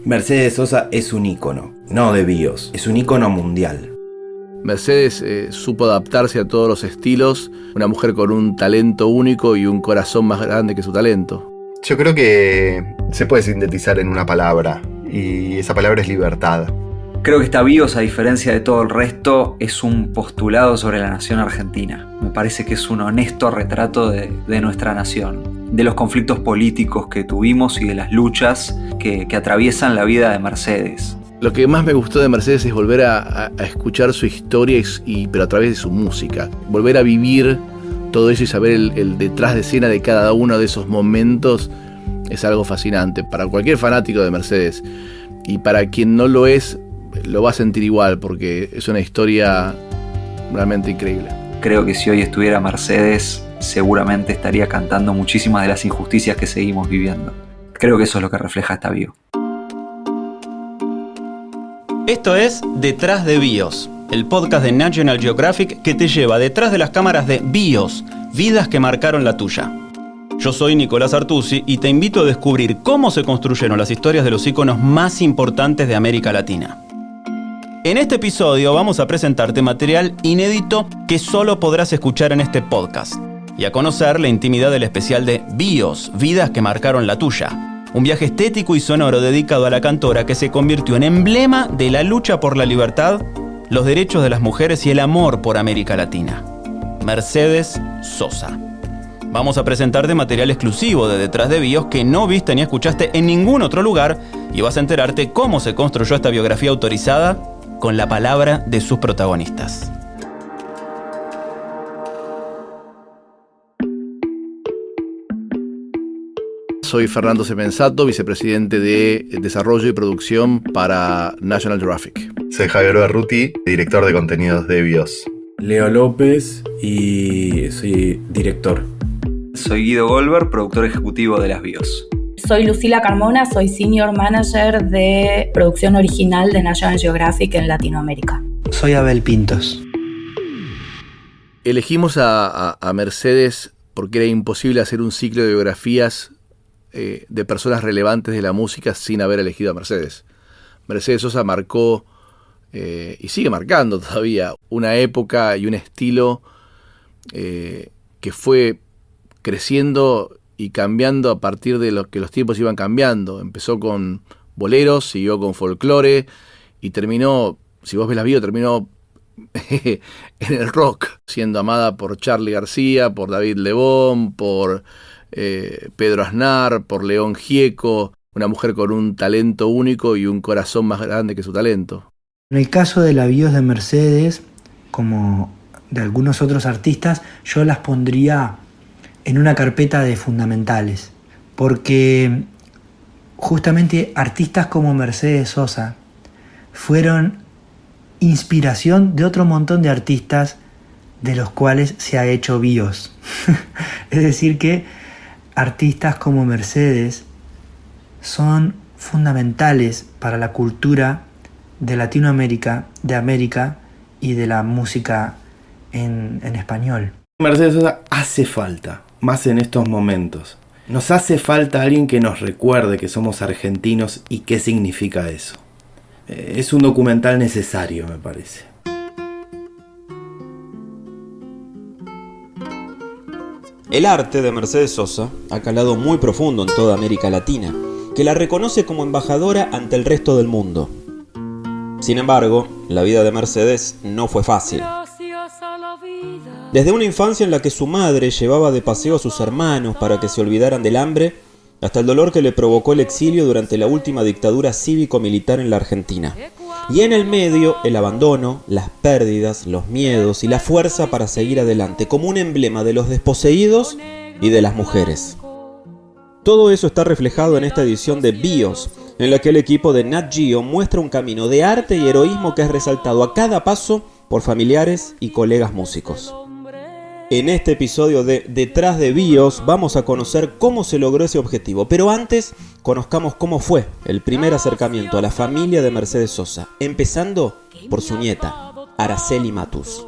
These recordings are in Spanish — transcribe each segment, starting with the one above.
Mercedes Sosa es un ícono, no de BIOS, es un ícono mundial. Mercedes supo adaptarse a todos los estilos, una mujer con un talento único y un corazón más grande que su talento. Yo creo que se puede sintetizar en una palabra, y esa palabra es libertad. Creo que esta BIOS, a diferencia de todo el resto, es un postulado sobre la nación argentina. Me parece que es un honesto retrato de nuestra nación, de los conflictos políticos que tuvimos y de las luchas que atraviesan la vida de Mercedes. Lo que más me gustó de Mercedes es volver a escuchar su historia, pero a través de su música. Volver a vivir todo eso y saber el detrás de escena de cada uno de esos momentos es algo fascinante para cualquier fanático de Mercedes. Y para quien no lo es, lo va a sentir igual, porque es una historia realmente increíble. Creo que si hoy estuviera Mercedes, seguramente estaría cantando muchísimas de las injusticias que seguimos viviendo. Creo que eso es lo que refleja esta bio. Esto es Detrás de BIOS, el podcast de National Geographic que te lleva detrás de las cámaras de BIOS, vidas que marcaron la tuya. Yo soy Nicolás Artusi y te invito a descubrir cómo se construyeron las historias de los íconos más importantes de América Latina. En este episodio vamos a presentarte material inédito que solo podrás escuchar en este podcast y a conocer la intimidad del especial de BIOS, vidas que marcaron la tuya. Un viaje estético y sonoro dedicado a la cantora que se convirtió en emblema de la lucha por la libertad, los derechos de las mujeres y el amor por América Latina. Mercedes Sosa. Vamos a presentarte material exclusivo de Detrás de BIOS que no viste ni escuchaste en ningún otro lugar y vas a enterarte cómo se construyó esta biografía autorizada con la palabra de sus protagonistas. Soy Fernando Semenzato, vicepresidente de Desarrollo y Producción para National Geographic. Soy Javier Berruti, director de contenidos de BIOS. Leo López y soy director. Soy Guido Goldberg, productor ejecutivo de las BIOS. Soy Lucila Carmona, soy Senior Manager de producción original de National Geographic en Latinoamérica. Soy Abel Pintos. Elegimos a Mercedes porque era imposible hacer un ciclo de biografías de personas relevantes de la música sin haber elegido a Mercedes. Mercedes Sosa marcó, y sigue marcando todavía, una época y un estilo que fue creciendo y cambiando a partir de lo que los tiempos iban cambiando. Empezó con boleros, siguió con folclore y terminó, si vos ves la bio, terminó en el rock, siendo amada por Charly García, por David Lebón, por Pedro Aznar, por León Gieco, una mujer con un talento único y un corazón más grande que su talento. En el caso de la BIOS de Mercedes, como de algunos otros artistas, yo las pondría en una carpeta de fundamentales, porque justamente artistas como Mercedes Sosa fueron inspiración de otro montón de artistas de los cuales se ha hecho BIOS. Es decir que artistas como Mercedes son fundamentales para la cultura de Latinoamérica, de América y de la música en español. Mercedes Sosa hace falta, más en estos momentos. Nos hace falta alguien que nos recuerde que somos argentinos y qué significa eso. Es un documental necesario, me parece. El arte de Mercedes Sosa ha calado muy profundo en toda América Latina, que la reconoce como embajadora ante el resto del mundo. Sin embargo, la vida de Mercedes no fue fácil. Desde una infancia en la que su madre llevaba de paseo a sus hermanos para que se olvidaran del hambre, hasta el dolor que le provocó el exilio durante la última dictadura cívico-militar en la Argentina. Y en el medio, el abandono, las pérdidas, los miedos y la fuerza para seguir adelante, como un emblema de los desposeídos y de las mujeres. Todo eso está reflejado en esta edición de BIOS, en la que el equipo de Nat Geo muestra un camino de arte y heroísmo que es resaltado a cada paso por familiares y colegas músicos. En este episodio de Detrás de BIOS vamos a conocer cómo se logró ese objetivo, pero antes conozcamos cómo fue el primer acercamiento a la familia de Mercedes Sosa, empezando por su nieta, Araceli Matus.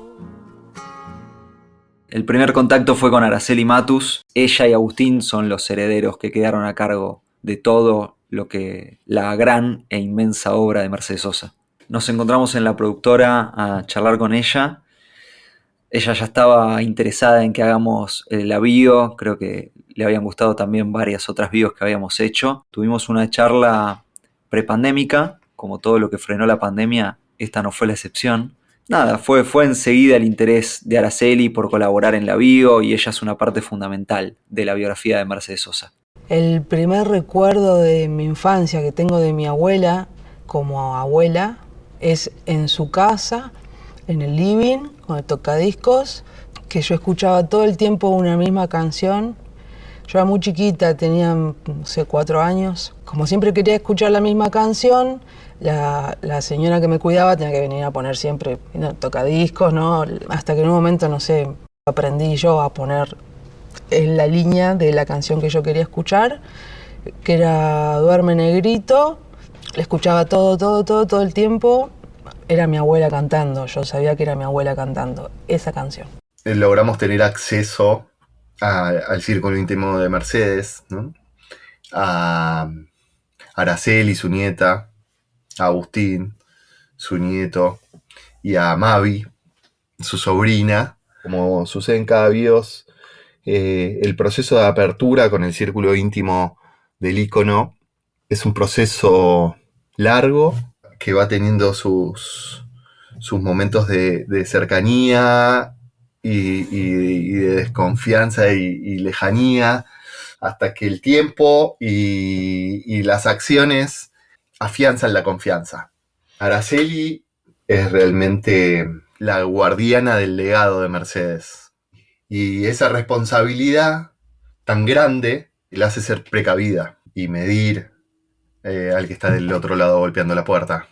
El primer contacto fue con Araceli Matus. Ella y Agustín son los herederos que quedaron a cargo de todo la gran e inmensa obra de Mercedes Sosa. Nos encontramos en la productora a charlar con ella. Ella ya estaba interesada en que hagamos la bio, creo que le habían gustado también varias otras bios que habíamos hecho. Tuvimos una charla prepandémica, como todo lo que frenó la pandemia, esta no fue la excepción. Nada, fue enseguida el interés de Araceli por colaborar en la bio, y ella es una parte fundamental de la biografía de Mercedes Sosa. El primer recuerdo de mi infancia que tengo de mi abuela como abuela es en su casa, en el living, con el tocadiscos, que yo escuchaba todo el tiempo una misma canción. Yo era muy chiquita, tenía, no sé, 4 años. Como siempre quería escuchar la misma canción, la señora que me cuidaba tenía que venir a poner siempre tocadiscos, ¿no? Hasta que en un momento, no sé, aprendí yo a poner en la línea de la canción que yo quería escuchar, que era Duerme Negrito. La escuchaba todo el tiempo. Era mi abuela cantando, yo sabía que era mi abuela cantando esa canción. Logramos tener acceso al círculo íntimo de Mercedes, ¿no? A Araceli, su nieta, a Agustín, su nieto, y a Mavi, su sobrina. Como sucede en cada bios, el proceso de apertura con el círculo íntimo del ícono es un proceso largo, que va teniendo sus momentos de cercanía y de desconfianza y lejanía, hasta que el tiempo y las acciones afianzan la confianza. Araceli es realmente la guardiana del legado de Mercedes, y esa responsabilidad tan grande la hace ser precavida y medir al que está del otro lado golpeando la puerta.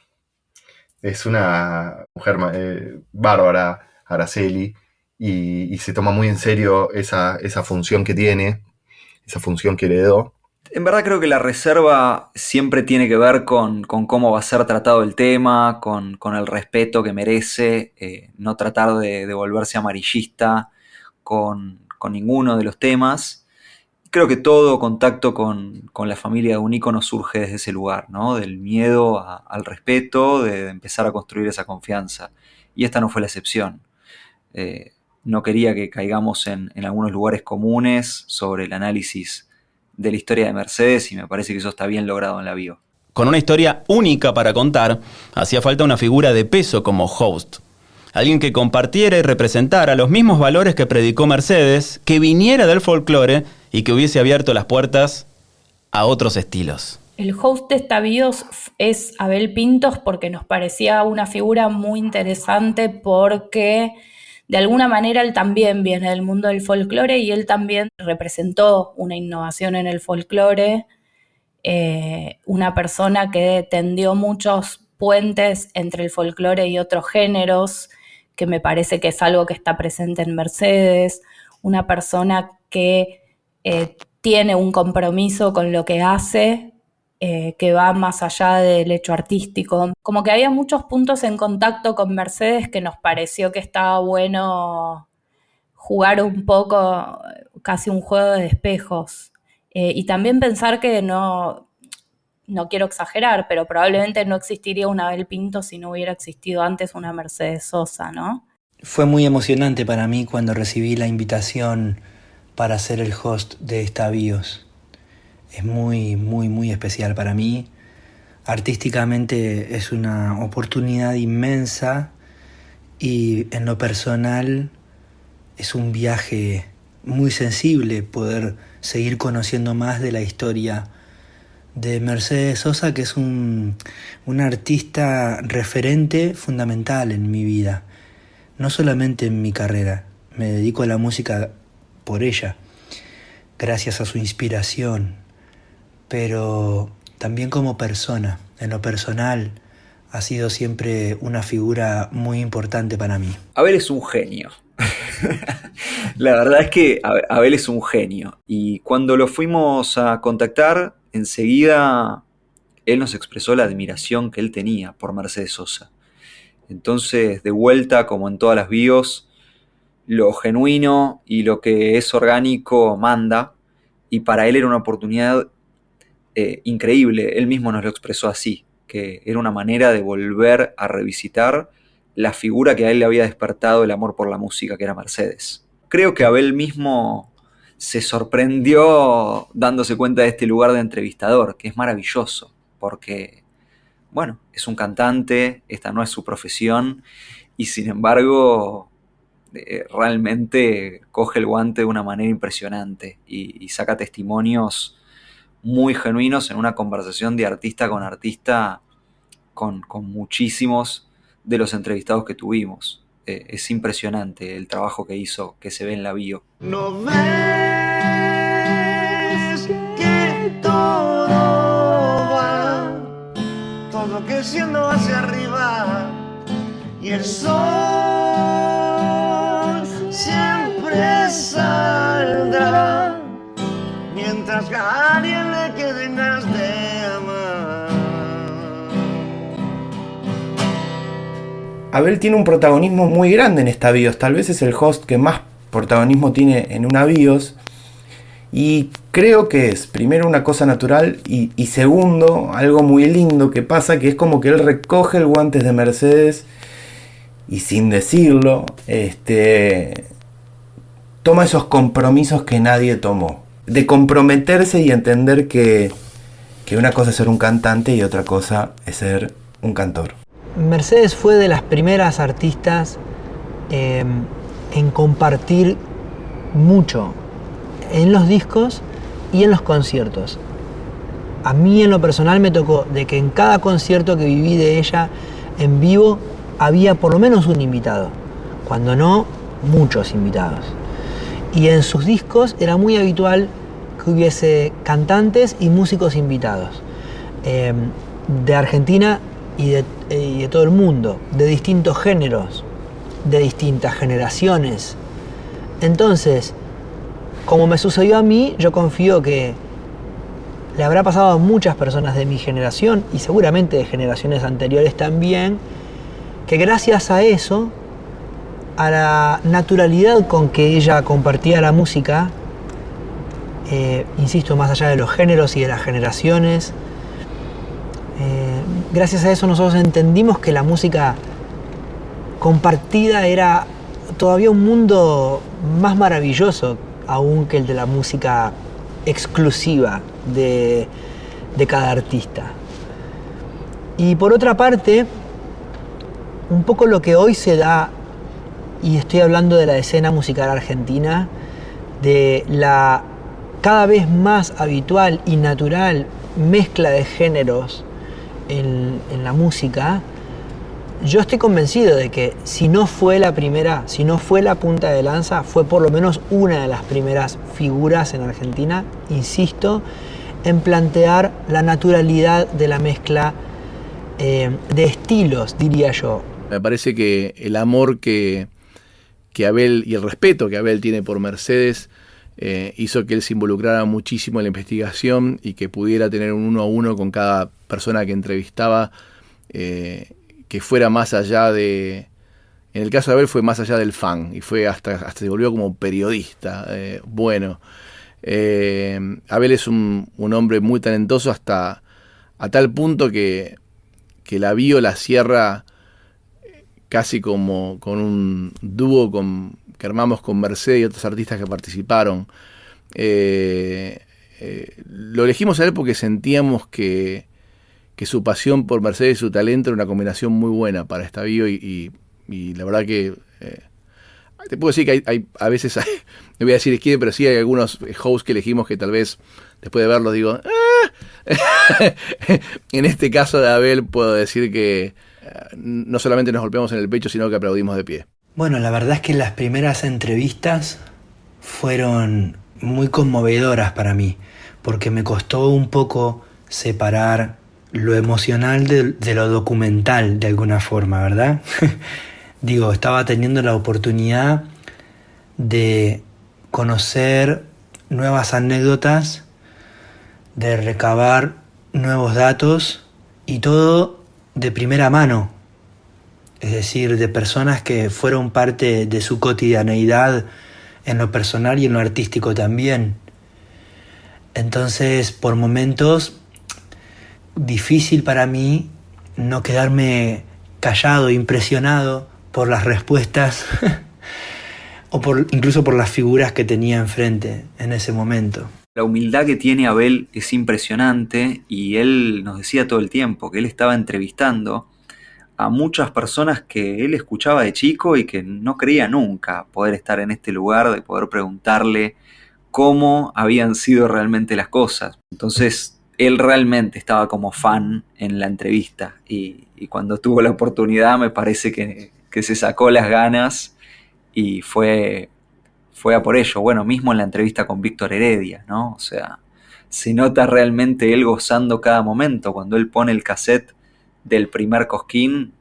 Es una mujer bárbara, Araceli, y se toma muy en serio esa función que tiene, esa función que heredó. En verdad creo que la reserva siempre tiene que ver con cómo va a ser tratado el tema, con el respeto que merece, no tratar de volverse amarillista con ninguno de los temas. Creo que todo contacto con la familia de un ícono surge desde ese lugar, ¿no? Del miedo al respeto, de empezar a construir esa confianza. Y esta no fue la excepción. No quería que caigamos en algunos lugares comunes sobre el análisis de la historia de Mercedes, y me parece que eso está bien logrado en la bio. Con una historia única para contar, hacía falta una figura de peso como host. Alguien que compartiera y representara los mismos valores que predicó Mercedes, que viniera del folclore y que hubiese abierto las puertas a otros estilos. El host de esta bios es Abel Pintos, porque nos parecía una figura muy interesante, porque de alguna manera él también viene del mundo del folclore y él también representó una innovación en el folclore, una persona que tendió muchos puentes entre el folclore y otros géneros, que me parece que es algo que está presente en Mercedes, una persona que tiene un compromiso con lo que hace, que va más allá del hecho artístico. Como que había muchos puntos en contacto con Mercedes que nos pareció que estaba bueno jugar un poco, casi un juego de espejos. Y también pensar que no quiero exagerar, pero probablemente no existiría una Abel Pinto si no hubiera existido antes una Mercedes Sosa, ¿no? Fue muy emocionante para mí cuando recibí la invitación para ser el host de esta bios. Es muy, muy, muy especial para mí. Artísticamente es una oportunidad inmensa, y en lo personal es un viaje muy sensible poder seguir conociendo más de la historia de Mercedes Sosa, que es un artista referente fundamental en mi vida, no solamente en mi carrera. Me dedico a la música por ella, gracias a su inspiración, pero también como persona. En lo personal ha sido siempre una figura muy importante para mí. Abel es un genio. La verdad es que Abel es un genio. Y cuando lo fuimos a contactar, enseguida él nos expresó la admiración que él tenía por Mercedes Sosa. Entonces, de vuelta, como en todas las bios, lo genuino y lo que es orgánico manda. Y para él era una oportunidad increíble. Él mismo nos lo expresó así, que era una manera de volver a revisitar la figura que a él le había despertado el amor por la música, que era Mercedes. Creo que Abel mismo se sorprendió dándose cuenta de este lugar de entrevistador, que es maravilloso, porque, bueno, es un cantante, esta no es su profesión, y sin embargo realmente coge el guante de una manera impresionante y saca testimonios muy genuinos en una conversación de artista con artista con muchísimos de los entrevistados que tuvimos. Es impresionante el trabajo que hizo, que se ve en la bio. ¿No ves que todo va, todo creciendo hacia arriba, y el sol siempre saldrá, mientras que a alguien le quede ganas de amar? Abel tiene un protagonismo muy grande en esta BIOS, tal vez es el host que más protagonismo tiene en una BIOS, y creo que es primero una cosa natural y segundo algo muy lindo que pasa, que es como que él recoge el guante de Mercedes y sin decirlo toma esos compromisos que nadie tomó, de comprometerse y entender que una cosa es ser un cantante y otra cosa es ser un cantor. Mercedes fue de las primeras artistas en compartir mucho en los discos y en los conciertos. A mí en lo personal me tocó de que en cada concierto que viví de ella en vivo había por lo menos un invitado, cuando no, muchos invitados. Y en sus discos era muy habitual que hubiese cantantes y músicos invitados, de Argentina y de todo el mundo, de distintos géneros, de distintas generaciones. Entonces, como me sucedió a mí, yo confío que le habrá pasado a muchas personas de mi generación y seguramente de generaciones anteriores también, que gracias a eso, a la naturalidad con que ella compartía la música, insisto, más allá de los géneros y de las generaciones, gracias a eso nosotros entendimos que la música compartida era todavía un mundo más maravilloso aún que el de la música exclusiva de cada artista. Y por otra parte, un poco lo que hoy se da, y estoy hablando de la escena musical argentina, de la cada vez más habitual y natural mezcla de géneros en la música, yo estoy convencido de que si no fue la primera, si no fue la punta de lanza, fue por lo menos una de las primeras figuras en Argentina, insisto, en plantear la naturalidad de la mezcla de estilos, diría yo. Me parece que el amor que Abel y el respeto que Abel tiene por Mercedes hizo que él se involucrara muchísimo en la investigación y que pudiera tener un 1 a 1 con cada persona que entrevistaba, que fuera más allá de... En el caso de Abel fue más allá del fan y fue hasta se volvió como periodista. Abel es un hombre muy talentoso hasta a tal punto que la bio la cierra casi como con un dúo que armamos con Mercedes y otros artistas que participaron. Lo elegimos a él porque sentíamos que su pasión por Mercedes y su talento era una combinación muy buena para esta bio y la verdad que te puedo decir que hay a veces, no voy a decir quién, pero sí hay algunos hosts que elegimos que tal vez después de verlos digo, en este caso de Abel puedo decir que no solamente nos golpeamos en el pecho, sino que aplaudimos de pie. Bueno, la verdad es que las primeras entrevistas fueron muy conmovedoras para mí, porque me costó un poco separar lo emocional de lo documental de alguna forma, ¿verdad? Digo, estaba teniendo la oportunidad de conocer nuevas anécdotas, de recabar nuevos datos y todo de primera mano, es decir, de personas que fueron parte de su cotidianeidad en lo personal y en lo artístico también. Entonces, por momentos difícil para mí no quedarme callado, impresionado por las respuestas o incluso por las figuras que tenía enfrente en ese momento. La humildad que tiene Abel es impresionante y él nos decía todo el tiempo que él estaba entrevistando a muchas personas que él escuchaba de chico y que no creía nunca poder estar en este lugar, de poder preguntarle cómo habían sido realmente las cosas. Entonces él realmente estaba como fan en la entrevista y cuando tuvo la oportunidad me parece que se sacó las ganas y fue a por ello. Bueno, mismo en la entrevista con Víctor Heredia, ¿no? O sea, se nota realmente él gozando cada momento. Cuando él pone el cassette del primer Cosquín,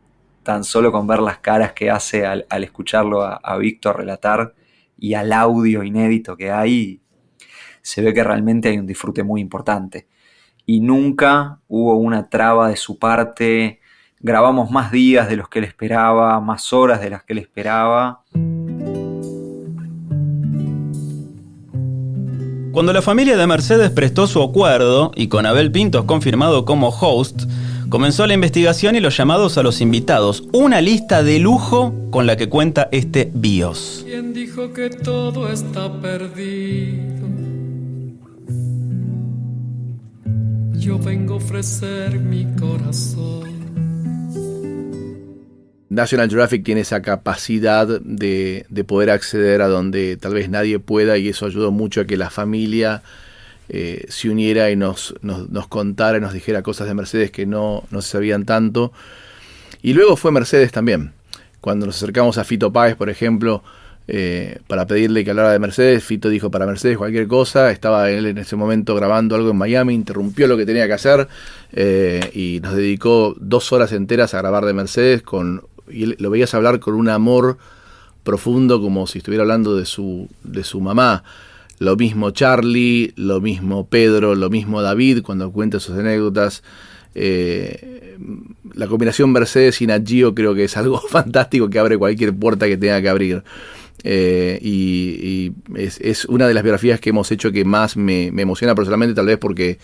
tan solo con ver las caras que hace al escucharlo a Víctor relatar y al audio inédito que hay, se ve que realmente hay un disfrute muy importante. Y nunca hubo una traba de su parte. Grabamos más días de los que él esperaba, más horas de las que él esperaba. Cuando la familia de Mercedes prestó su acuerdo y con Abel Pintos confirmado como host, comenzó la investigación y los llamados a los invitados. Una lista de lujo con la que cuenta este BIOS. ¿Quién dijo que todo está perdido? Yo vengo a ofrecer mi corazón. National Geographic tiene esa capacidad de poder acceder a donde tal vez nadie pueda, y eso ayudó mucho a que la familia se uniera y nos contara y nos dijera cosas de Mercedes que no se sabían tanto. Y luego fue Mercedes también. Cuando nos acercamos a Fito Páez, por ejemplo, para pedirle que hablara de Mercedes, Fito dijo para Mercedes cualquier cosa. Estaba él en ese momento grabando algo en Miami, interrumpió lo que tenía que hacer y nos dedicó 2 horas enteras a grabar de Mercedes y lo veías hablar con un amor profundo, como si estuviera hablando de su mamá. Lo mismo Charlie, lo mismo Pedro, lo mismo David cuando cuenta sus anécdotas. La combinación Mercedes y Nat Geo creo que es algo fantástico que abre cualquier puerta que tenga que abrir. Y es una de las biografías que hemos hecho que más me emociona personalmente, tal vez porque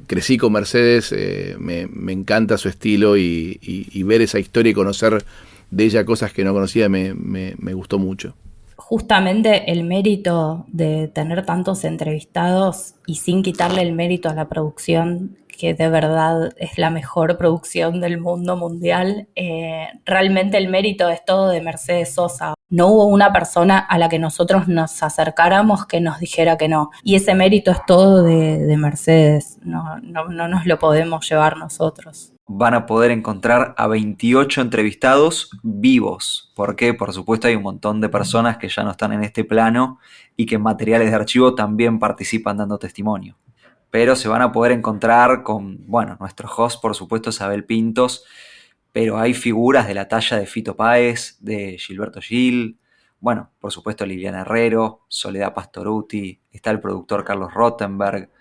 crecí con Mercedes, me encanta su estilo y ver esa historia y conocer de ella cosas que no conocía me gustó mucho. Justamente el mérito de tener tantos entrevistados y sin quitarle el mérito a la producción, que de verdad es la mejor producción del mundo mundial, realmente el mérito es todo de Mercedes Sosa. No hubo una persona a la que nosotros nos acercáramos que nos dijera que no. Y ese mérito es todo de Mercedes, no nos lo podemos llevar nosotros. Van a poder encontrar a 28 entrevistados vivos. Porque, por supuesto, hay un montón de personas que ya no están en este plano y que en materiales de archivo también participan dando testimonio. Pero se van a poder encontrar con, nuestro host, por supuesto, es Abel Pintos, pero hay figuras de la talla de Fito Páez, de Gilberto Gil, por supuesto Liliana Herrero, Soledad Pastoruti, está el productor Carlos Rottenberg,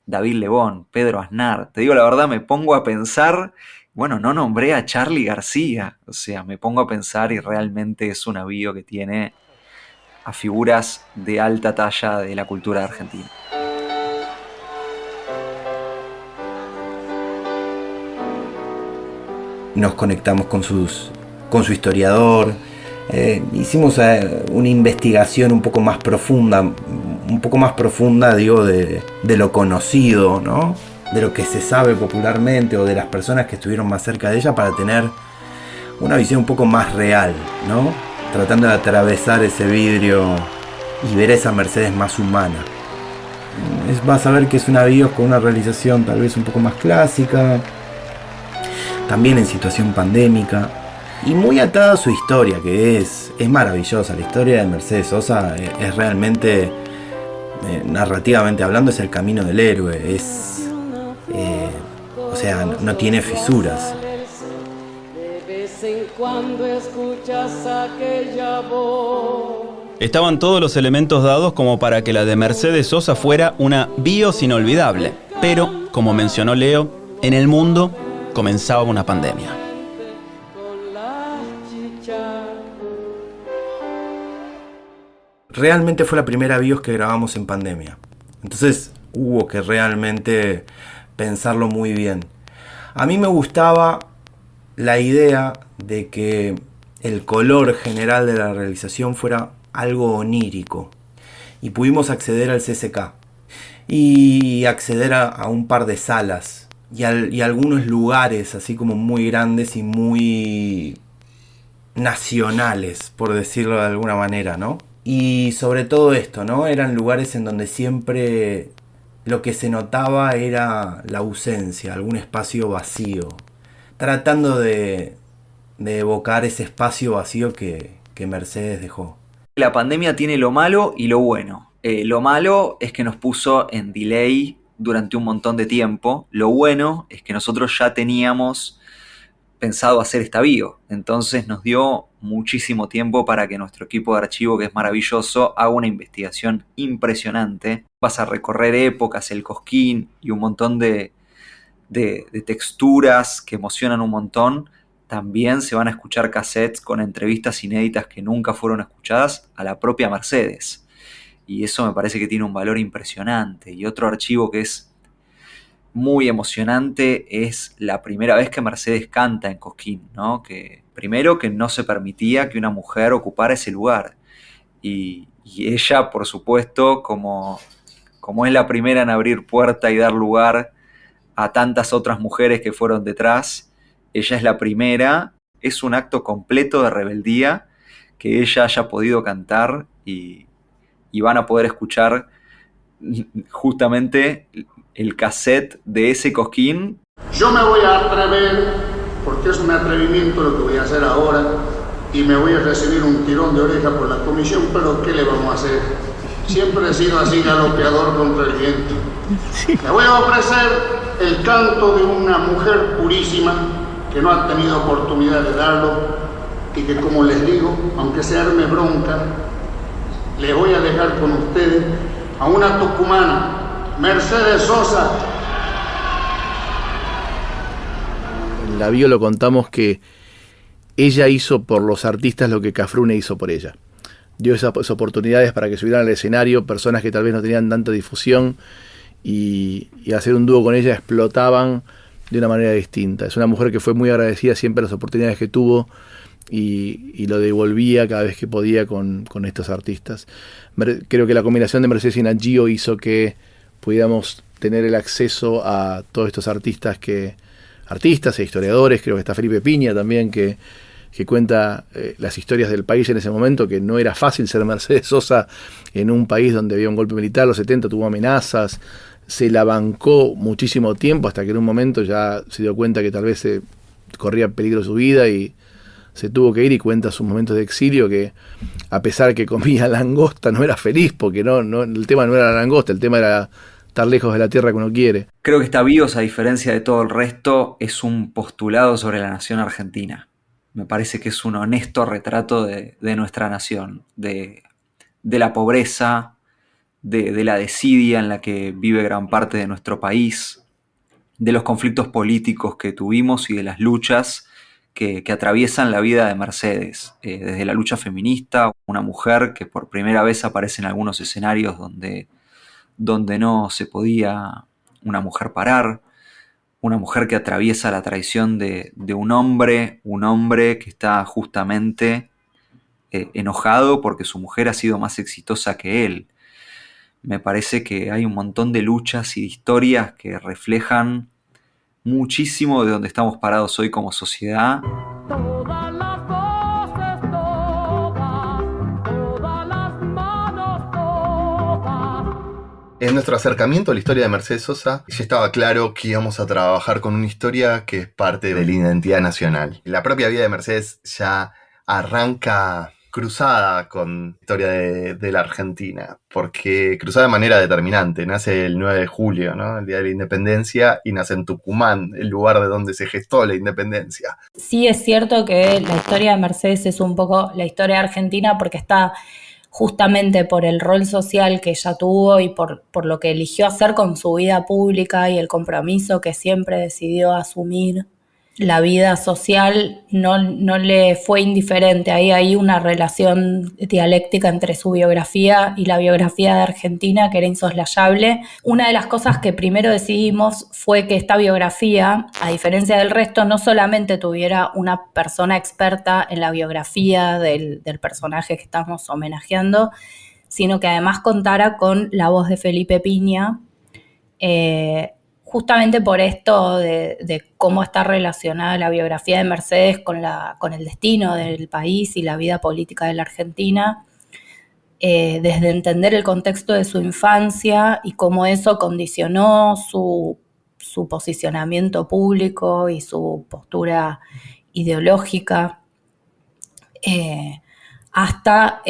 David Lebón, Pedro Aznar. Te digo la verdad, me pongo a pensar, no nombré a Charly García, o sea, me pongo a pensar y realmente es un avío que tiene a figuras de alta talla de la cultura argentina. Nos conectamos con su historiador, hicimos una investigación un poco más profunda, digo, de lo conocido, ¿no? De lo que se sabe popularmente o de las personas que estuvieron más cerca de ella, para tener una visión un poco más real, ¿no? Tratando de atravesar ese vidrio y ver a esa Mercedes más humana. Vas a ver que es una BIOS con una realización tal vez un poco más clásica, también en situación pandémica, y muy atada a su historia, que es maravillosa. La historia de Mercedes Sosa es realmente, narrativamente hablando, es el camino del héroe, no tiene fisuras. De vez en cuando escuchas aquella voz. Estaban todos los elementos dados como para que la de Mercedes Sosa fuera una BIOS inolvidable, pero, como mencionó Leo, en el mundo comenzaba una pandemia. Realmente fue la primera BIOS que grabamos en pandemia. Entonces hubo que realmente pensarlo muy bien. A mí me gustaba la idea de que el color general de la realización fuera algo onírico. Y pudimos acceder al CCK y acceder a un par de salas y algunos lugares así como muy grandes y muy nacionales, por decirlo de alguna manera, ¿no? Y sobre todo esto, ¿no? Eran lugares en donde siempre lo que se notaba era la ausencia, algún espacio vacío, tratando de evocar ese espacio vacío que Mercedes dejó. La pandemia tiene lo malo y lo bueno. Lo malo es que nos puso en delay durante un montón de tiempo. Lo bueno es que nosotros ya teníamos pensado hacer esta bio. Entonces nos dio muchísimo tiempo para que nuestro equipo de archivo, que es maravilloso, haga una investigación impresionante. Vas a recorrer épocas, el Cosquín y un montón de texturas que emocionan un montón. También se van a escuchar cassettes con entrevistas inéditas que nunca fueron escuchadas a la propia Mercedes. Y eso me parece que tiene un valor impresionante. Y otro archivo que es muy emocionante es la primera vez que Mercedes canta en Cosquín, ¿no? Que primero que no se permitía que una mujer ocupara ese lugar. Y ella, por supuesto, como es la primera en abrir puerta y dar lugar a tantas otras mujeres que fueron detrás, ella es la primera. Es un acto completo de rebeldía que ella haya podido cantar y van a poder escuchar justamente el cassette de ese Cosquín. Yo me voy a atrever, porque es un atrevimiento lo que voy a hacer ahora, y me voy a recibir un tirón de oreja por la comisión, pero ¿qué le vamos a hacer? Siempre he sido así galopeador contra el viento. Le voy a ofrecer el canto de una mujer purísima que no ha tenido oportunidad de darlo y que, como les digo, aunque se arme bronca, le voy a dejar con ustedes a una tucumana, Mercedes Sosa. En la bio lo contamos que ella hizo por los artistas lo que Cafrune hizo por ella. Dio esas oportunidades para que subieran al escenario personas que tal vez no tenían tanta difusión y hacer un dúo con ella explotaban de una manera distinta. Es una mujer que fue muy agradecida siempre a las oportunidades que tuvo y lo devolvía cada vez que podía con estos artistas. Creo que la combinación de Mercedes y Nagio hizo que pudiéramos tener el acceso a todos estos artistas e historiadores. Creo que está Felipe Piña también, que cuenta las historias del país en ese momento, que no era fácil ser Mercedes Sosa en un país donde había un golpe militar, los 70 tuvo amenazas, se la bancó muchísimo tiempo hasta que en un momento ya se dio cuenta que tal vez corría peligro su vida y se tuvo que ir, y cuenta sus momentos de exilio, que a pesar que comía langosta no era feliz, porque el tema no era la langosta, el tema era estar lejos de la tierra que uno quiere. Creo que está BIOS, a diferencia de todo el resto, es un postulado sobre la nación argentina. Me parece que es un honesto retrato de nuestra nación, de la pobreza, de la desidia en la que vive gran parte de nuestro país, de los conflictos políticos que tuvimos y de las luchas que atraviesan la vida de Mercedes. Desde la lucha feminista, una mujer que por primera vez aparece en algunos escenarios donde no se podía una mujer parar, una mujer que atraviesa la traición de un hombre que está justamente enojado porque su mujer ha sido más exitosa que él. Me parece que hay un montón de luchas y de historias que reflejan muchísimo de donde estamos parados hoy como sociedad. Todas las voces, todas las manos, todas. En nuestro acercamiento a la historia de Mercedes Sosa, ya estaba claro que íbamos a trabajar con una historia que es parte de la identidad nacional. La propia vida de Mercedes ya arranca cruzada con la historia de la Argentina, porque cruzada de manera determinante. Nace el 9 de julio, ¿no? El Día de la Independencia, y nace en Tucumán, el lugar de donde se gestó la independencia. Sí, es cierto que la historia de Mercedes es un poco la historia argentina, porque está justamente por el rol social que ella tuvo y por lo que eligió hacer con su vida pública y el compromiso que siempre decidió asumir la vida social no le fue indiferente. Ahí hay una relación dialéctica entre su biografía y la biografía de Argentina que era insoslayable. Una de las cosas que primero decidimos fue que esta biografía, a diferencia del resto, no solamente tuviera una persona experta en la biografía del personaje que estamos homenajeando, sino que además contara con la voz de Felipe Piña, justamente por esto de cómo está relacionada la biografía de Mercedes con el destino del país y la vida política de la Argentina, desde entender el contexto de su infancia y cómo eso condicionó su posicionamiento público y su postura ideológica, hasta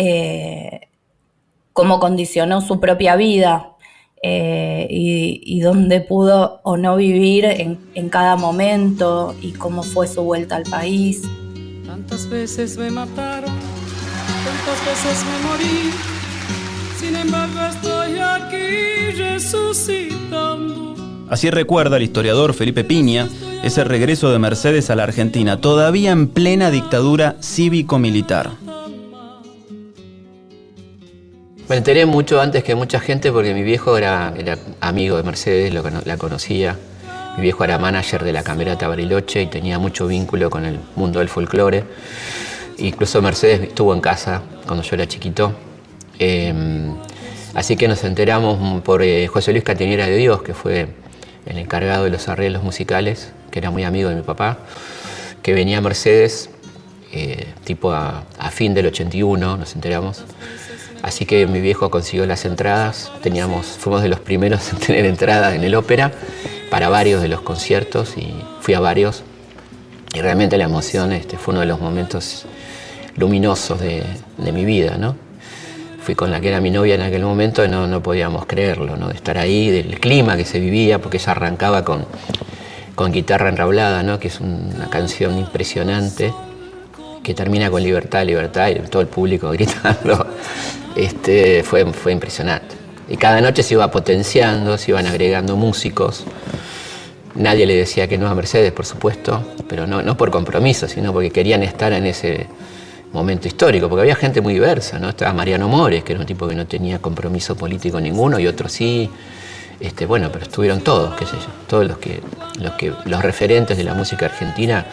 cómo condicionó su propia vida. Y dónde pudo o no vivir en cada momento y cómo fue su vuelta al país. Tantas veces me mataron, tantas veces me morí, sin embargo estoy aquí resucitando. Así recuerda el historiador Felipe Piña ese regreso de Mercedes a la Argentina, todavía en plena dictadura cívico-militar. Me enteré mucho antes que mucha gente porque mi viejo era amigo de Mercedes, la conocía. Mi viejo era manager de la Camerata Bariloche y tenía mucho vínculo con el mundo del folclore. Incluso Mercedes estuvo en casa cuando yo era chiquito. Así que nos enteramos por José Luis Catinera de Dios, que fue el encargado de los arreglos musicales, que era muy amigo de mi papá, que venía a Mercedes tipo a fin del 81, nos enteramos. Así que mi viejo consiguió las entradas, fuimos de los primeros en tener entradas en el ópera para varios de los conciertos y fui a varios. Y realmente la emoción fue uno de los momentos luminosos de mi vida, ¿no? Fui con la que era mi novia en aquel momento y no podíamos creerlo, ¿no? De estar ahí, del clima que se vivía, porque ella arrancaba con Guitarra Enrablada, ¿no? Que es una canción impresionante que termina con libertad, libertad, y todo el público gritando. Fue impresionante. Y cada noche se iba potenciando, se iban agregando músicos. Nadie le decía que no a Mercedes, por supuesto, pero no por compromiso, sino porque querían estar en ese momento histórico, porque había gente muy diversa, ¿no? Estaba Mariano Mores, que era un tipo que no tenía compromiso político ninguno, y otros sí. Pero estuvieron todos, qué sé yo, todos los referentes de la música argentina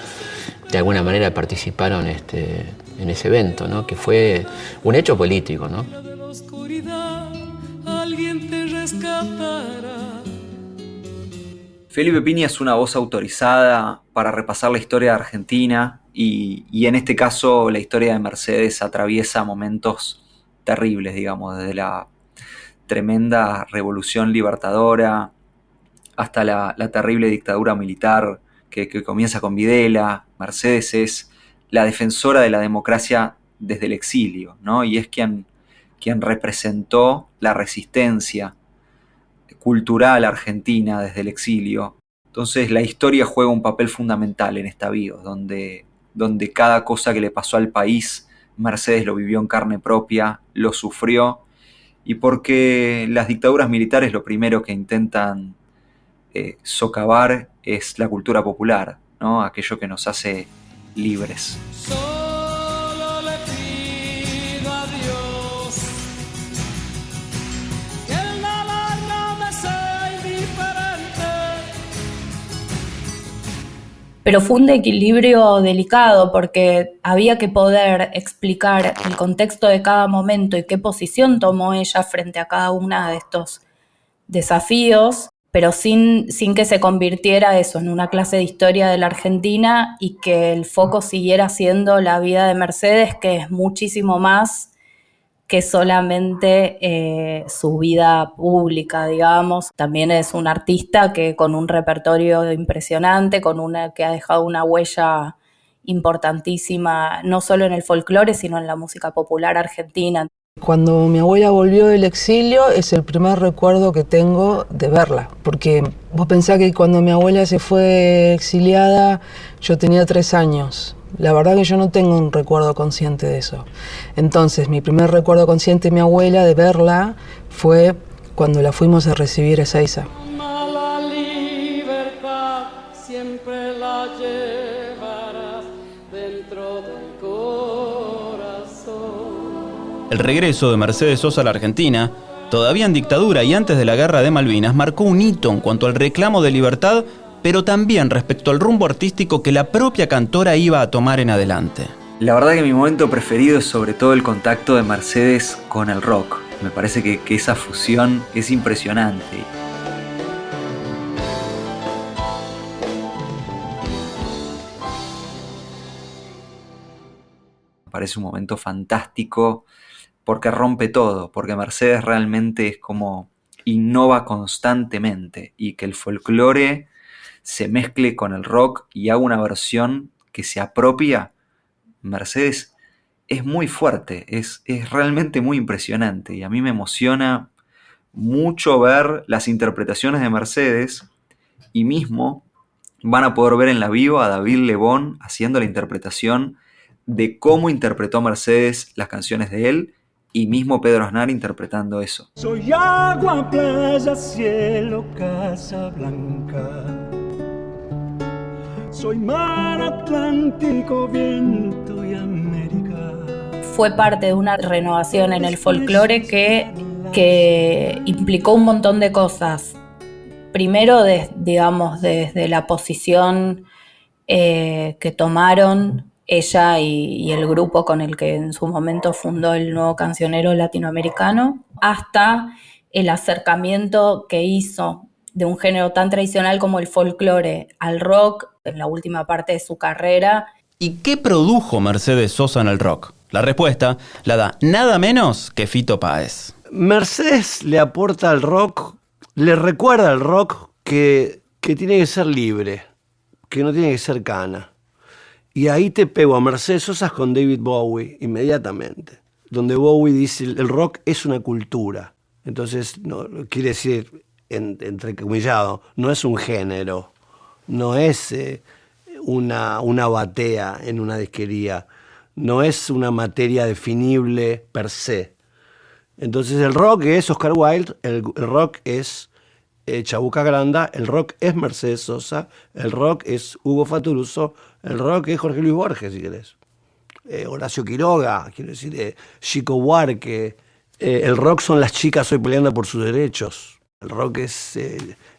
de alguna manera participaron en ese evento, ¿no? Que fue un hecho político, ¿no? Felipe Piña es una voz autorizada para repasar la historia de Argentina y en este caso la historia de Mercedes atraviesa momentos terribles, digamos, desde la tremenda revolución libertadora hasta la terrible dictadura militar que comienza con Videla. Mercedes es la defensora de la democracia desde el exilio, ¿no? Y es quien representó la resistencia cultural argentina desde el exilio. Entonces la historia juega un papel fundamental en esta BIOS, donde cada cosa que le pasó al país, Mercedes lo vivió en carne propia, lo sufrió, y porque las dictaduras militares lo primero que intentan socavar es la cultura popular, ¿no? Aquello que nos hace libres. Solo le pido a Dios que el dolor no me sea indiferente. Pero fue un equilibrio delicado porque había que poder explicar el contexto de cada momento y qué posición tomó ella frente a cada uno de estos desafíos, pero sin que se convirtiera eso en una clase de historia de la Argentina y que el foco siguiera siendo la vida de Mercedes, que es muchísimo más que solamente su vida pública, digamos. También es un artista que con un repertorio impresionante, que ha dejado una huella importantísima, no solo en el folclore, sino en la música popular argentina. Cuando mi abuela volvió del exilio es el primer recuerdo que tengo de verla, porque vos pensás que cuando mi abuela se fue exiliada yo tenía 3 años. La verdad que yo no tengo un recuerdo consciente de eso. Entonces mi primer recuerdo consciente de mi abuela de verla fue cuando la fuimos a recibir a Ezeiza. La libertad siempre la llevarás dentro del corazón. El regreso de Mercedes Sosa a la Argentina, todavía en dictadura y antes de la Guerra de Malvinas, marcó un hito en cuanto al reclamo de libertad, pero también respecto al rumbo artístico que la propia cantora iba a tomar en adelante. La verdad que mi momento preferido es sobre todo el contacto de Mercedes con el rock. Me parece que esa fusión es impresionante. Me parece un momento fantástico porque rompe todo, porque Mercedes realmente es como innova constantemente y que el folclore se mezcle con el rock y haga una versión que se apropia. Mercedes es muy fuerte, es realmente muy impresionante y a mí me emociona mucho ver las interpretaciones de Mercedes y mismo van a poder ver en la vivo a David Lebón haciendo la interpretación de cómo interpretó Mercedes las canciones de él y mismo Pedro Aznar interpretando eso. Soy agua, playa, cielo, casa blanca. Soy mar Atlántico, viento y América. Fue parte de una renovación en el folclore que implicó un montón de cosas. Primero, desde la posición que tomaron ella y el grupo con el que en su momento fundó el nuevo cancionero latinoamericano, hasta el acercamiento que hizo de un género tan tradicional como el folclore al rock en la última parte de su carrera. ¿Y qué produjo Mercedes Sosa en el rock? La respuesta la da nada menos que Fito Páez. Mercedes le aporta al rock, le recuerda al rock que tiene que ser libre, que no tiene que ser cana. Y ahí te pego a Mercedes Sosa con David Bowie inmediatamente, donde Bowie dice el rock es una cultura. Entonces, no quiere decir, entrecomillado, no es un género, no es una batea en una disquería, no es una materia definible per se. Entonces el rock es Oscar Wilde, el rock es Chabuca Granda, el rock es Mercedes Sosa, el rock es Hugo Fatoruso, el rock es Jorge Luis Borges, si querés. Horacio Quiroga, quiero decir, Chico Buarque. El rock son las chicas hoy peleando por sus derechos. El rock es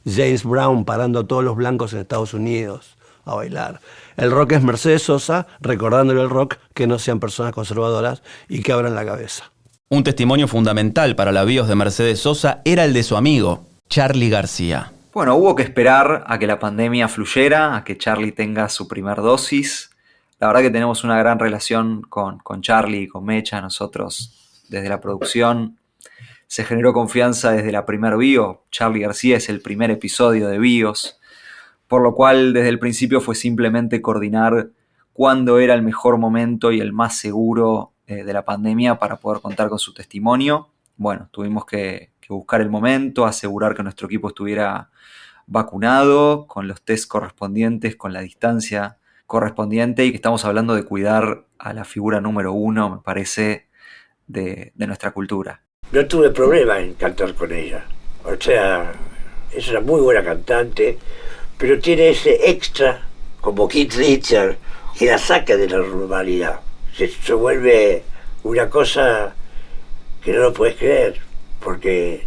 James Brown parando a todos los blancos en Estados Unidos a bailar. El rock es Mercedes Sosa recordándole al rock que no sean personas conservadoras y que abran la cabeza. Un testimonio fundamental para la bios de Mercedes Sosa era el de su amigo, Charly García. Bueno, hubo que esperar a que la pandemia fluyera, a que Charly tenga su primer dosis. La verdad que tenemos una gran relación con Charly y con Mecha. Nosotros, desde la producción, se generó confianza desde la primer bio. Charly García es el primer episodio de bios, por lo cual desde el principio fue simplemente coordinar cuándo era el mejor momento y el más seguro de la pandemia para poder contar con su testimonio. Bueno, tuvimos que buscar el momento, asegurar que nuestro equipo estuviera vacunado, con los test correspondientes, con la distancia correspondiente y que estamos hablando de cuidar a la figura número uno, me parece, de nuestra cultura. No tuve problema en cantar con ella. O sea, es una muy buena cantante, pero tiene ese extra, como Keith Richards, que la saca de la normalidad. Se vuelve una cosa que no lo puedes creer, porque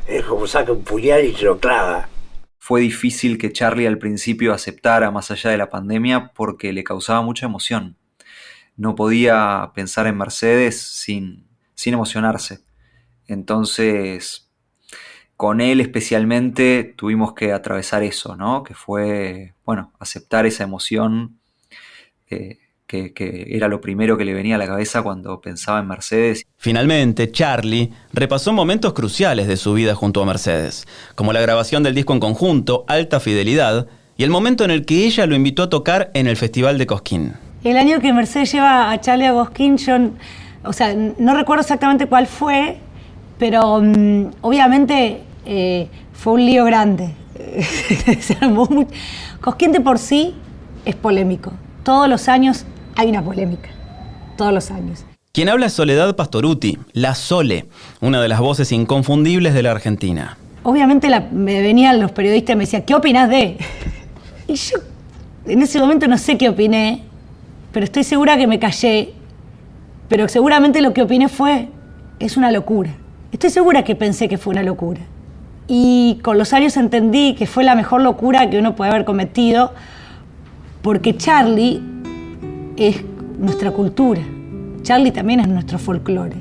es como saca un puñal y se lo clava. Fue difícil que Charly al principio aceptara más allá de la pandemia porque le causaba mucha emoción. No podía pensar en Mercedes sin emocionarse. Entonces, con él especialmente tuvimos que atravesar eso, ¿no? Que fue, bueno, aceptar esa emoción que era lo primero que le venía a la cabeza cuando pensaba en Mercedes. Finalmente, Charly repasó momentos cruciales de su vida junto a Mercedes, como la grabación del disco en conjunto, Alta Fidelidad, y el momento en el que ella lo invitó a tocar en el Festival de Cosquín. El año que Mercedes lleva a Charly a Cosquín, yo, no recuerdo exactamente cuál fue, pero obviamente fue un lío grande. Se armó mucho. Cosquín de por sí es polémico. Todos los años hay una polémica. Todos los años. Quien habla es Soledad Pastoruti, la Sole, una de las voces inconfundibles de la Argentina. Obviamente me venían los periodistas y me decían, ¿qué opinás de? Y yo en ese momento no sé qué opiné, pero estoy segura que me callé. Pero seguramente lo que opiné es una locura. Estoy segura que pensé que fue una locura. Y con los años entendí que fue la mejor locura que uno puede haber cometido, porque Charlie es nuestra cultura. Charlie también es nuestro folclore.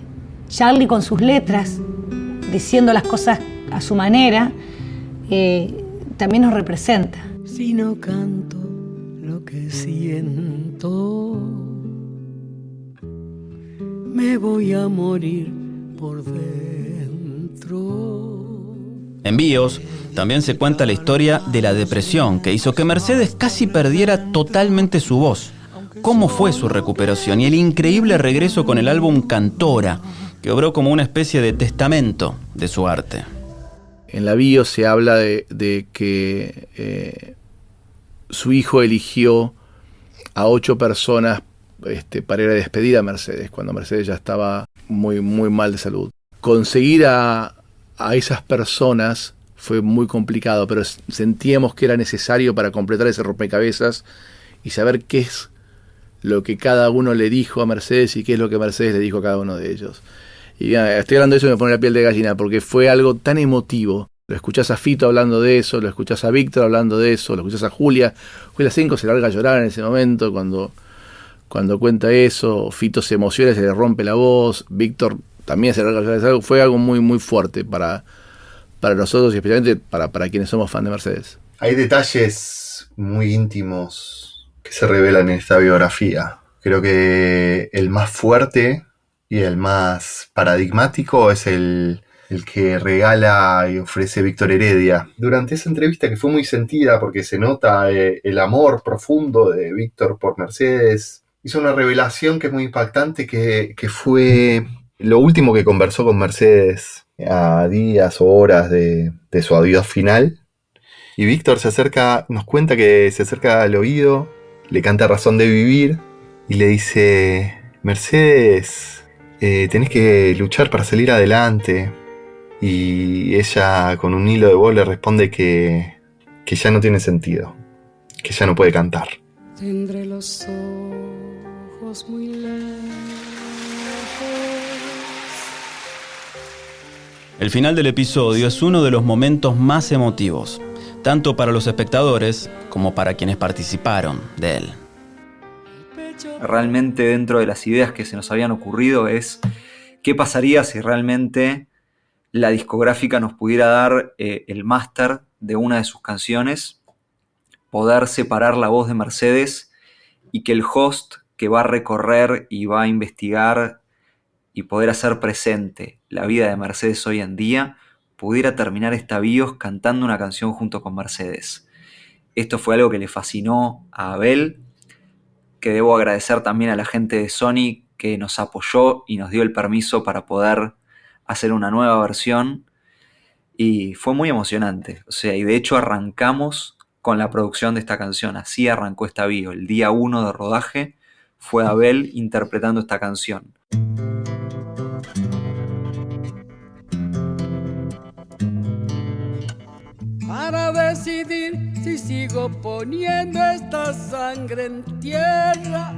Charlie con sus letras, diciendo las cosas a su manera, también nos representa. Si no canto lo que siento, me voy a morir por dentro. En Bios también se cuenta la historia de la depresión que hizo que Mercedes casi perdiera totalmente su voz. Cómo fue su recuperación y el increíble regreso con el álbum Cantora, que obró como una especie de testamento de su arte. En la bio se habla de que su hijo eligió a 8 personas para ir a despedir a Mercedes, cuando Mercedes ya estaba muy, muy mal de salud. Conseguir a esas personas fue muy complicado, pero sentíamos que era necesario para completar ese rompecabezas y saber qué es lo que cada uno le dijo a Mercedes y qué es lo que Mercedes le dijo a cada uno de ellos. Y estoy hablando de eso y me pone la piel de gallina, porque fue algo tan emotivo. Lo escuchás a Fito hablando de eso, lo escuchás a Víctor hablando de eso, lo escuchás a Julia. Julia Cinco se larga a llorar en ese momento cuando cuenta eso. Fito se emociona y se le rompe la voz. Víctor también se larga a llorar. Fue algo muy, muy fuerte para nosotros y especialmente para quienes somos fan de Mercedes. Hay detalles muy íntimos que se revelan en esta biografía. Creo que el más fuerte y el más paradigmático es el que regala y ofrece Víctor Heredia. Durante esa entrevista, que fue muy sentida porque se nota el amor profundo de Víctor por Mercedes, hizo una revelación que es muy impactante, que fue lo último que conversó con Mercedes a días o horas de su adiós final. Y Víctor nos cuenta que se acerca al oído, le canta Razón de Vivir y le dice: Mercedes, tenés que luchar para salir adelante. Y ella con un hilo de voz le responde que ya no tiene sentido, que ya no puede cantar. Tendré los ojos muy lejos. El final del episodio es uno de los momentos más emotivos, tanto para los espectadores como para quienes participaron de él. Realmente dentro de las ideas que se nos habían ocurrido es qué pasaría si realmente la discográfica nos pudiera dar el máster de una de sus canciones, poder separar la voz de Mercedes y que el host que va a recorrer y va a investigar y poder hacer presente la vida de Mercedes hoy en día, pudiera terminar esta bios cantando una canción junto con Mercedes. Esto fue algo que le fascinó a Abel, que debo agradecer también a la gente de Sony que nos apoyó y nos dio el permiso para poder hacer una nueva versión, y fue muy emocionante. O sea, y de hecho arrancamos con la producción de esta canción. Así arrancó esta bio. El día 1 de rodaje fue Abel interpretando esta canción. Para decidir si sigo poniendo esta sangre en tierra,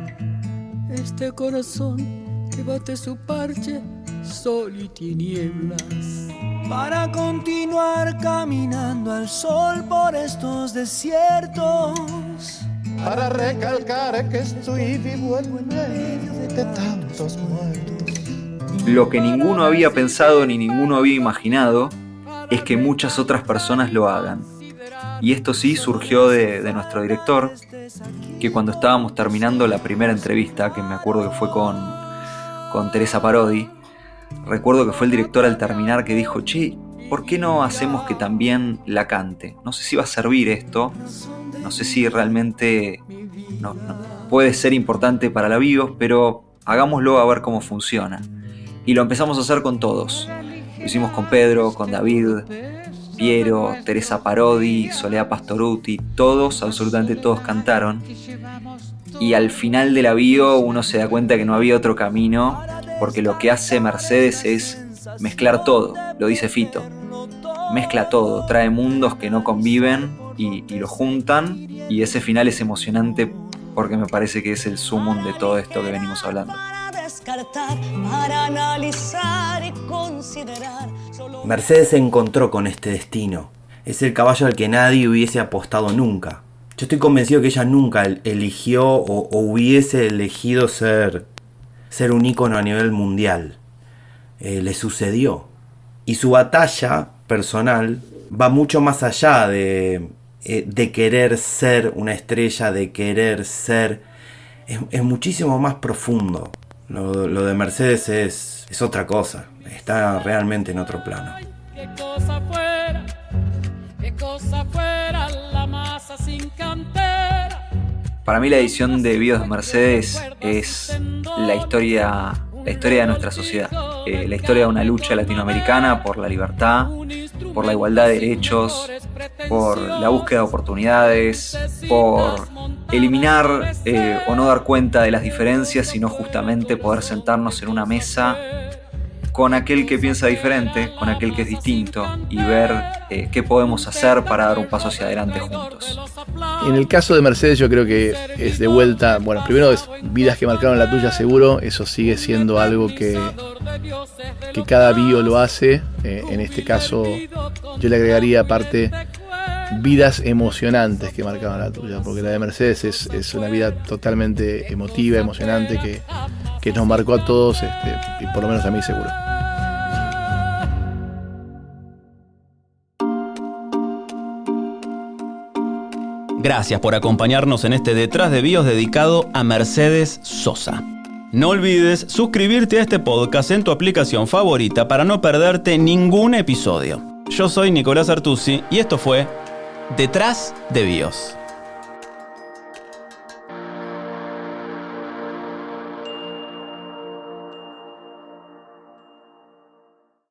este corazón que bate su parche, sol y tinieblas. Para continuar caminando al sol por estos desiertos, para recalcar que estoy vivo en medio de tantos muertos. Lo que ninguno había pensado ni ninguno había imaginado es que muchas otras personas lo hagan. Y esto sí surgió de nuestro director, que cuando estábamos terminando la primera entrevista, que me acuerdo que fue con Teresa Parodi, recuerdo que fue el director al terminar que dijo: che, ¿por qué no hacemos que también la cante? No sé si va a servir esto, no sé si realmente no puede ser importante para la bios, pero hagámoslo a ver cómo funciona. Y lo empezamos a hacer con todos. Lo hicimos con Pedro, con David, Piero, Teresa Parodi, Soledad Pastoruti, todos, absolutamente todos cantaron. Y al final de la bio uno se da cuenta que no había otro camino, porque lo que hace Mercedes es mezclar todo, lo dice Fito. Mezcla todo, trae mundos que no conviven y lo juntan, y ese final es emocionante porque me parece que es el sumum de todo esto que venimos hablando. Mercedes se encontró con este destino. Es el caballo al que nadie hubiese apostado nunca. Yo estoy convencido que ella nunca eligió o hubiese elegido ser un ícono a nivel mundial. Le sucedió. Y su batalla personal va mucho más allá de querer ser una estrella, de querer ser... Es muchísimo más profundo. Lo de Mercedes es otra cosa. Está realmente en otro plano. Qué cosa fuera la masa sin cantera. Para mí la edición de Bios de Mercedes es la historia de nuestra sociedad. La historia de una lucha latinoamericana por la libertad, por la igualdad de derechos, por la búsqueda de oportunidades, por eliminar o no dar cuenta de las diferencias, sino justamente poder sentarnos en una mesa con aquel que piensa diferente, con aquel que es distinto, y ver qué podemos hacer para dar un paso hacia adelante juntos. En el caso de Mercedes yo creo que es de vuelta, bueno, primero es vidas que marcaron la tuya seguro, eso sigue siendo algo que cada bio lo hace, en este caso yo le agregaría aparte vidas emocionantes que marcaban la tuya, porque la de Mercedes es una vida totalmente emotiva, emocionante, que nos marcó a todos, y por lo menos a mí seguro. Gracias por acompañarnos en este Detrás de Bios dedicado a Mercedes Sosa. No olvides suscribirte a este podcast en tu aplicación favorita para no perderte ningún episodio. Yo soy Nicolás Artusi y esto fue Detrás de Bios.